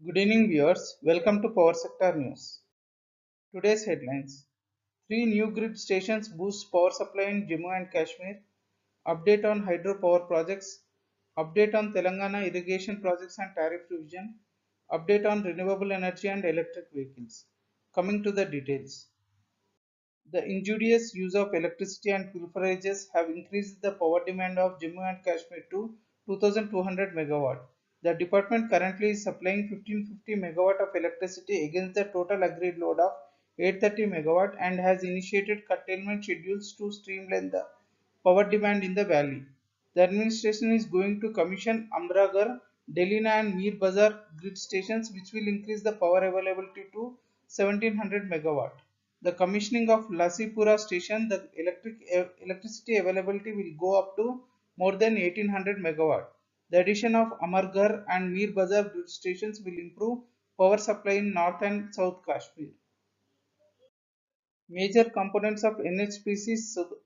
Good evening, viewers. Welcome to Power Sector News. Today's headlines: Three new grid stations boost power supply in Jammu and Kashmir. Update on hydropower projects. Update on Telangana irrigation projects and tariff revision. Update on renewable energy and electric vehicles. Coming to the details. The injurious use of electricity and pilferages have increased the power demand of Jammu and Kashmir to 2200 megawatt. The department currently is supplying 1550 megawatt of electricity against the total agreed load of 830 megawatt and has initiated curtailment schedules to streamline the power demand in the valley. The administration is going to commission Amragar, Delina and Mir Bazar grid stations which will increase the power availability to 1700 megawatt. The commissioning of Lasipura station, the electricity availability will go up to more than 1800 megawatt. The addition of Amargarh and Mir Bazar grid stations will improve power supply in North and South Kashmir. Major components of NHPC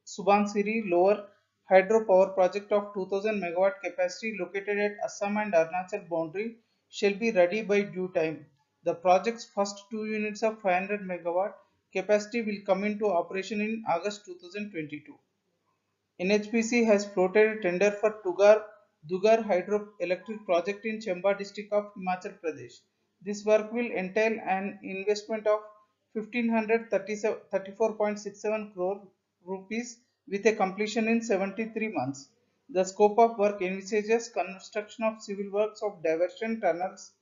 Subansiri Lower Hydropower project of 2000 megawatt capacity located at Assam and Arunachal boundary shall be ready by due time. The project's first two units of 500 megawatt capacity will come into operation in August 2022. NHPC has floated a tender for Dugar hydroelectric project in Chamba district of Himachal Pradesh. This work will entail an investment of 1534.67 crore rupees with a completion in 73 months. The scope of work envisages construction of civil works of diversion tunnels,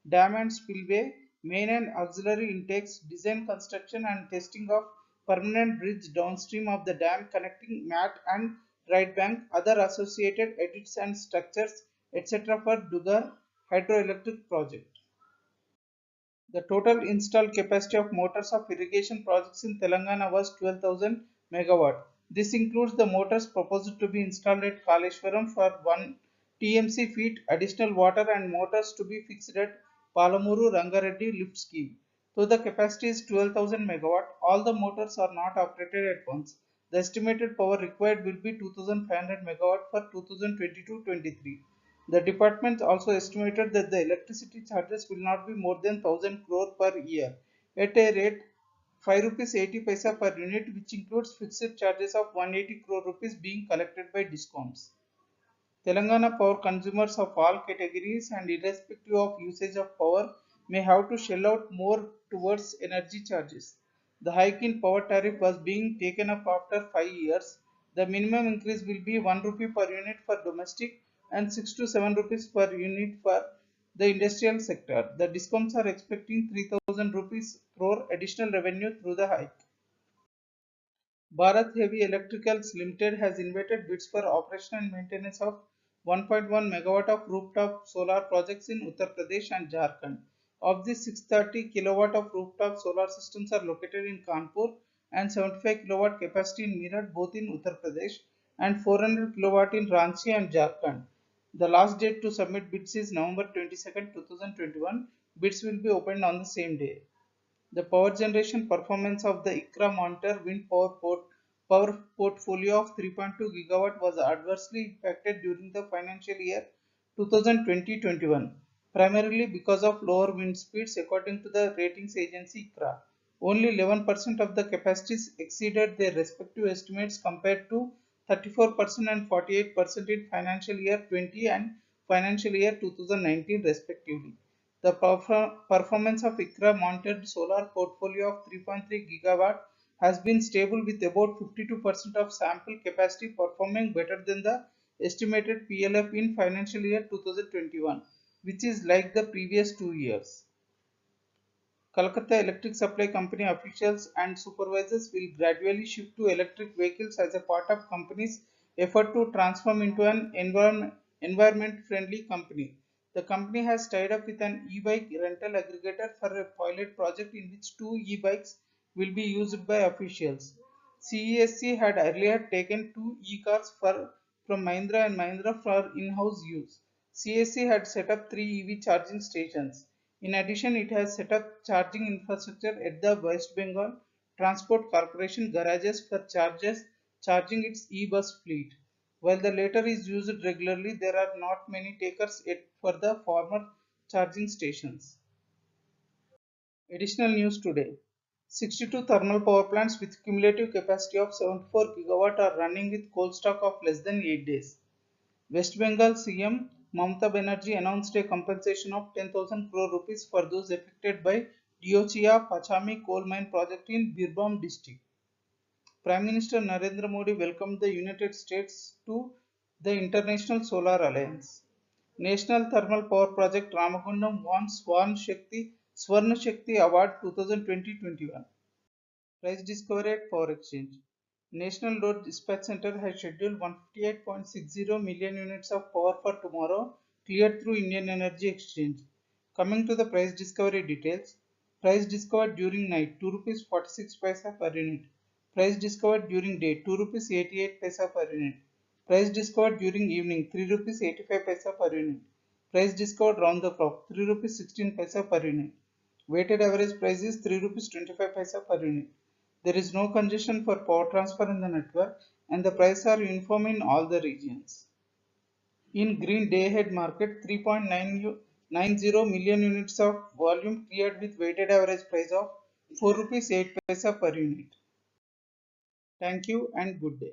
dam and spillway, main and auxiliary intakes, design, construction and testing of permanent bridge downstream of the dam connecting Mat and right bank, other associated edits and structures, etc. for Dugar hydroelectric project. The total installed capacity of motors of irrigation projects in Telangana was 12,000 megawatt. This includes the motors proposed to be installed at Kaleshwaram for 1 TMC feet additional water and motors to be fixed at Palamuru Rangareddy lift scheme. Though the capacity is 12,000 megawatt, all the motors are not operated at once. The estimated power required will be 2,500 megawatt for 2022-23. The department also estimated that the electricity charges will not be more than 1000 crore per year at a rate 5 rupees 80 paisa per unit, which includes fixed charges of 180 crore rupees being collected by discoms. Telangana power consumers of all categories and irrespective of usage of power may have to shell out more towards energy charges. The hike in power tariff was being taken up after 5 years. The minimum increase will be 1 rupee per unit for domestic and 6 to 7 rupees per unit for the industrial sector. The discoms are expecting 3000 rupees crore additional revenue through the hike. Bharat Heavy Electricals Limited has invited bids for operation and maintenance of 1.1 megawatt of rooftop solar projects in Uttar Pradesh and Jharkhand. Of these, 630 kilowatt of rooftop solar systems are located in Kanpur and 75 kilowatt capacity in Meerut, both in Uttar Pradesh, and 400 kilowatt in Ranchi and Jharkhand. The last date to submit bids is November 22nd, 2021. Bids will be opened on the same day. The power generation performance of the ICRA Monitor wind power portfolio of 3.2 gigawatt was adversely impacted during the financial year 2020-21, primarily because of lower wind speeds according to the ratings agency ICRA. Only 11% of the capacities exceeded their respective estimates compared to 34% and 48% in financial year 20 and financial year 2019 respectively. The performance of ICRA monitored solar portfolio of 3.3 gigawatt has been stable with about 52% of sample capacity performing better than the estimated PLF in financial year 2021, which is like the previous 2 years. Kolkata Electric Supply Company officials and supervisors will gradually shift to electric vehicles as a part of company's effort to transform into an environment-friendly company. The company has tied up with an e-bike rental aggregator for a pilot project in which two e-bikes will be used by officials. CESC had earlier taken two e-cars from Mahindra and Mahindra for in-house use. CSC had set up three EV charging stations. In addition, it has set up charging infrastructure at the West Bengal Transport Corporation garages for charging its e-bus fleet. While the latter is used regularly, there are not many takers yet for the former charging stations. Additional news today. 62 thermal power plants with cumulative capacity of 74 gigawatt are running with coal stock of less than 8 days. West Bengal CM Mamata Banerjee announced a compensation of 10,000 crore rupees for those affected by Diochia Pachami coal mine project in Birbhum district. Prime Minister Narendra Modi welcomed the United States to the International Solar Alliance. National Thermal Power Project Ramagundam won Swarna Shakti Award 2020-21. Price discovery at Power Exchange. National Load Dispatch Center has scheduled 158.60 million units of power for tomorrow, cleared through Indian Energy Exchange. Coming to the price discovery details, price discovered during night 2 rupees 46 paisa per unit. Price discovered during day 2 rupees 88 paisa per unit. Price discovered during evening 3 rupees 85 paisa per unit. Price discovered round the clock 3 rupees 16 paisa per unit. Weighted average price is 3 rupees 25 paisa per unit. There is no congestion for power transfer in the network and the prices are uniform in all the regions. In green day ahead market, 3.90 million units of volume cleared with weighted average price of 4 rupees 8 paisa per unit. Thank you and good day.